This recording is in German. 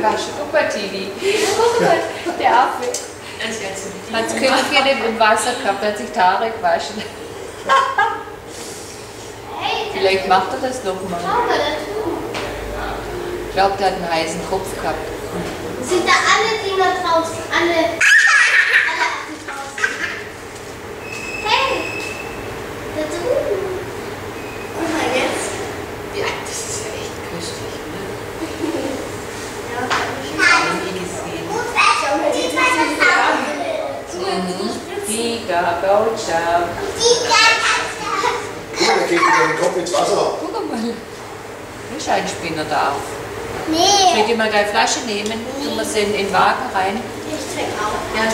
gewaschen. Guck mal, Tini. Guck mal, der Affe. Hat das Köpfchen im Wasser gehabt, hat sich die Haare gewaschen. Vielleicht macht er das nochmal. Ich glaube, der hat einen heißen Kopf gehabt. Sind da alle Dinger draußen? Alle draußen. Hey! Da drüben. Guck mal jetzt. Ja, das ist ja echt köstlich, ne? Ja, Nie gesehen. Giga, Gaucha. Guck mal, der geht mit dem Kopf ins Wasser. Guck mal. Ist ein Spinner da. Nee. Soll ich dir mal deine Flasche nehmen? Tun wir sie in den Wagen rein? Ich trinke auch. Ja.